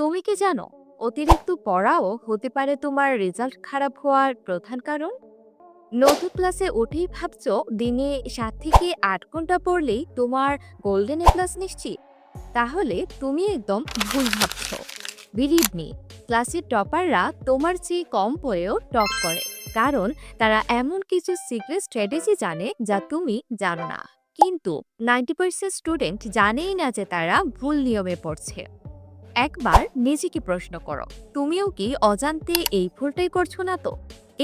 তুমি কি জানো অতিরিক্ত পড়াও হতে পারে তোমার রেজাল্ট খারাপ হওয়ার প্রধান কারণ? নতুন ক্লাসে উঠেই ভাবছো দিনে 7 থেকে 8 ঘন্টা পড়লেই তোমার গোল্ডেন এ প্লাস নিশ্চিত? তাহলে তুমি একদম ভুল ভাবছো। বিলিভ মি, ক্লাসের টপাররা তোমার চেয়ে কম পড়েও টপ করে, কারণ তারা এমন কিছু সিক্রেট স্ট্র্যাটেজি জানে যা তুমি জানো না। কিন্তু 90% স্টুডেন্ট জানেই না যে তারা ভুল নিয়মে পড়ছে। একবার নিজেকে প্রশ্ন করো, তুমিও কি অজান্তে এই ভুলটাই করছো না তো?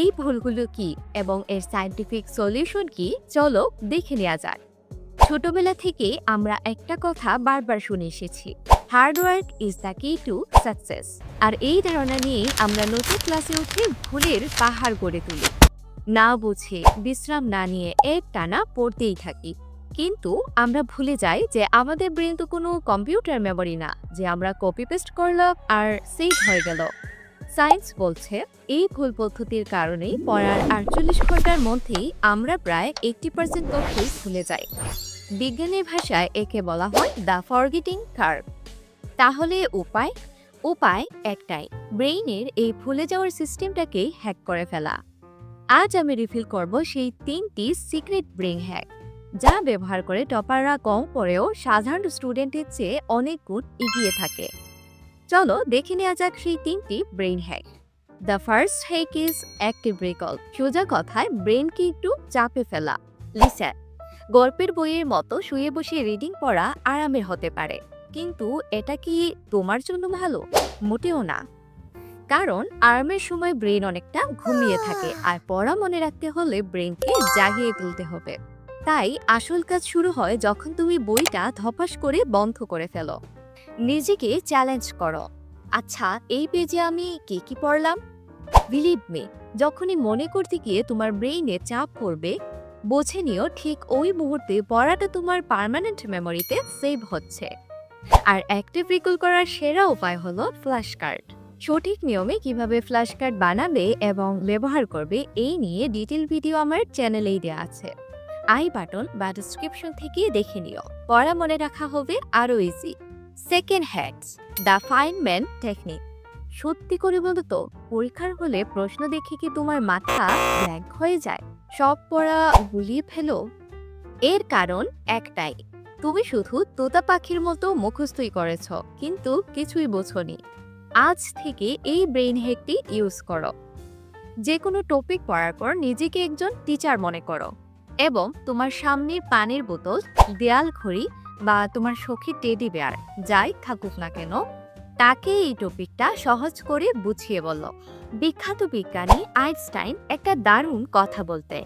এই ভুলগুলো কি এবং এর সায়েন্টিফিক সলিউশন কি, চলো দেখে নেওয়া যাক। ছোটবেলা থেকে আমরা একটা কথা বারবার শুনে এসেছি, হার্ড ওয়ার্ক ইজ দ্য কি টু সাকসেস। আর এই ধারণা নিয়েই আমরা নতুন ক্লাসে উঠে ভুলের পাহাড় গড়ে তুলি। না বুঝে, বিশ্রাম না নিয়ে একটানা পড়তেই থাকি। কিন্তু আমরা ভুলে যাই যে আমাদের ব্রেন তো কোনো কম্পিউটার মেমোরি না যে আমরা কপি পেস্ট করলাম আর সেভ হয়ে গেল। সায়েন্স বলছে এই ভুল পদ্ধতির কারণেই পড়ার 48 ঘন্টার মধ্যেই আমরা প্রায় 80% তথ্যই ভুলে যাই। বিজ্ঞানের ভাষায় একে বলা হয় দ্য ফরগেটিং কার্ভ। তাহলে উপায় উপায় একটাই, ব্রেইনের এই ভুলে যাওয়ার সিস্টেমটাকে হ্যাক করে ফেলা। আজ আমি রিভিল করব সেই 3টি সিক্রেট ব্রেন হ্যাক যা ব্যবহার করে টপাররা কম পড়েও সাধারণ স্টুডেন্টের চেয়ে অনেক গুণ এগিয়ে থাকে। চলো দেখে নেওয়া যাক সেই 3টি brain hack. The first hack is active recall. সোজা কথায় ব্রেনকে একটু চাপে ফেলা। লিসেন, গল্পের বইয়ের মতো শুয়ে বসে রিডিং পড়া আরামের হতে পারে, কিন্তু এটা কি তোমার জন্য ভালো? মোটেও না। কারণ আরামের সময় ব্রেন অনেকটা ঘুমিয়ে থাকে, আর পড়া মনে রাখতে হলে ব্রেনকে জাগিয়ে তুলতে হবে। তাই আসল কাজ শুরু হয় যখন তুমি বইটা ধপাস করে বন্ধ করে ফেলো। নিজেকে চ্যালেঞ্জ করো, আচ্ছা এই পেজে আমি কি কি পড়লাম। বিলিভ মি, যখনই মনে করতে গিয়ে তোমার ব্রেইনে চাপ পড়বে, বুঝে নিও ঠিক ওই মুহূর্তে পড়াটা তোমার পার্মানেন্ট মেমোরিতে সেভ হচ্ছে। আর অ্যাক্টিভ রিকল করার সেরা উপায় হলো ফ্ল্যাশ কার্ড। সঠিক নিয়মে কিভাবে ফ্ল্যাশ কার্ড বানাবে এবং ব্যবহার করবে এই নিয়ে ডিটেল ভিডিও আমার চ্যানেলেই দেওয়া আছে। আই বাটন বা ডেসক্রিপশন থেকে দেখে নিও, পড়া মনে রাখা হবে আরও easy. Second hacks, the Feynman technique. সত্যি করে বলো তো, পরীক্ষার হলে প্রশ্ন দেখে কি তোমার মাথা ব্ল্যাঙ্ক হয়ে যায়, সব পড়া গুলিয়ে ফেলো? এর কারণ একটাই, তুমি শুধু তোতা পাখির মতো মুখস্থই করেছ, কিন্তু কিছুই বোঝনি। আজ থেকে এই ব্রেইন হ্যাকটি ইউজ করো। যে কোনো টপিক পড়ার পর নিজেকে একজন টিচার মনে করো এবং তোমার সামনের পানির বোতল, দেয়াল ঘড়ি বা তোমার সখী টেডি বেয়ার যাই থাকুক না কেন, তাকে এই টপিকটা সহজ করে বুঝিয়ে বলো। বিখ্যাত বিজ্ঞানী আইনস্টাইন একটা দারুণ কথা বলতে,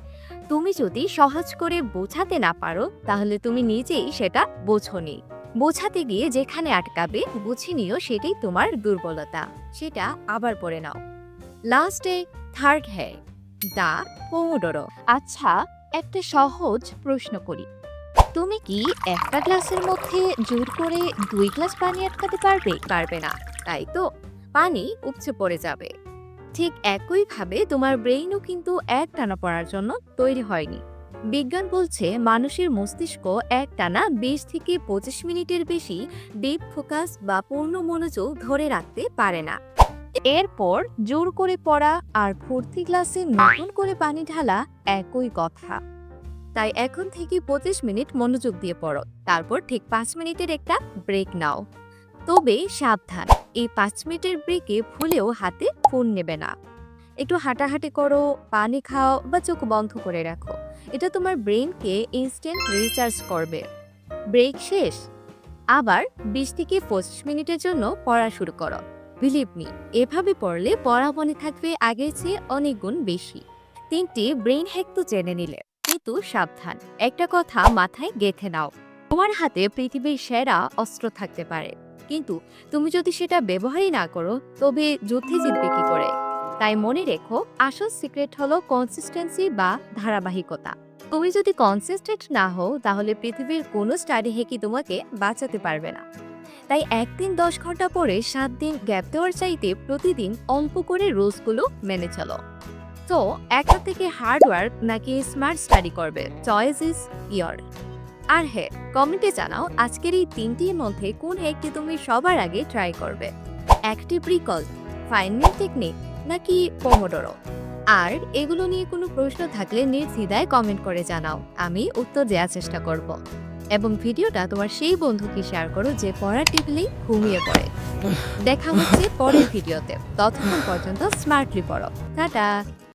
তুমি যদি সহজ করে বোঝাতে না পারো তাহলে তুমি নিজেই সেটা বোঝোনি। বোঝাতে গিয়ে যেখানে আটকাবে বুঝে নিও সেটাই তোমার দুর্বলতা, সেটা আবার পড়ে নাও। লাস্টে থার্ড হ্যাক, দা পোমোডোরো। আচ্ছা, একটা সহজ প্রশ্ন করি, তুমি কি একটা গ্লাসের মধ্যে জোর করে 2 গ্লাস পানি আটকাতে পারবে? পারবে না, তাই তো, পানি উপচে পড়ে যাবে। ঠিক একইভাবে তোমার ব্রেইনও কিন্তু একটানা পড়ার জন্য তৈরি হয়নি। বিজ্ঞান বলছে মানুষের মস্তিষ্ক একটানা 20 থেকে 25 মিনিটের বেশি ডিপ ফোকাস বা পূর্ণ মনোযোগ ধরে রাখতে পারে না। এরপর জোর করে পড়া আর ভর্তি গ্লাসে নতুন করে পানি ঢালা একই কথা। তাই এখন থেকে 25 মিনিট মনোযোগ দিয়ে পড়ো, তারপর ঠিক 5 মিনিটের একটা ব্রেক নাও। তবে সাবধান, এই 5 মিনিটের ব্রেকে ভুলেও হাতে ফোন নেবে না। একটু হাঁটাহাঁটি করো, পানি খাও বা চোখ বন্ধ করে রাখো, এটা তোমার ব্রেনকে ইনস্ট্যান্ট রিচার্জ করবে। ব্রেক শেষ, আবার 20 থেকে 25 মিনিটের জন্য পড়া শুরু করো। বিলিভ মি, এভাবে পড়লে পড়া মনে থাকবে আগের চেয়ে অনেক গুণ বেশি। 3টি ব্রেন হ্যাক তো জেনে নিলে, কিন্তু সাবধান, একটা কথা মাথায় গেঁথে নাও, তোমার হাতে পৃথিবীর সেরা অস্ত্র থাকতে পারে, কিন্তু তুমি যদি সেটা ব্যবহারই না করো তবে যুদ্ধে জিতবে কি করে? তাই মনে রেখো, আসল সিক্রেট হলো কনসিস্টেন্সি বা ধারাবাহিকতা। তুমি যদি কনসিস্টেন্ট না হও তাহলে পৃথিবীর কোনো স্টাডি হ্যাকই তোমাকে বাঁচাতে পারবে না। তাই একদিন 10 ঘন্টা পরে 7 দিন গ্যাপ দেওয়ার চাইতে প্রতিদিন অল্প করে রুলসগুলো মেনে চলো। তো একটা থেকে হার্ড ওয়ার্ক নাকি স্মার্ট স্টাডি করবে, চয়েস ইজ ইয়োর। আর হ্যাঁ, কমেন্টে জানাও আজকের এই 3টির মধ্যে কোন একটি তুমি সবার আগে ট্রাই করবে। অ্যাক্টিভ রিকল, ফাইনম্যান টেকনিক নাকি পোমোডোরো? আর এগুলো নিয়ে কোনো প্রশ্ন থাকলে নির্দ্বিধায় কমেন্ট করে জানাও, আমি উত্তর দেওয়ার চেষ্টা করব। এবং ভিডিওটা তোমার সেই বন্ধুকে শেয়ার করো যে পড়ার টেবিলেই ঘুমিয়ে পড়ে। দেখা হচ্ছে পরের ভিডিওতে, ততক্ষণ পর্যন্ত স্মার্টলি পড়ো। টাটা।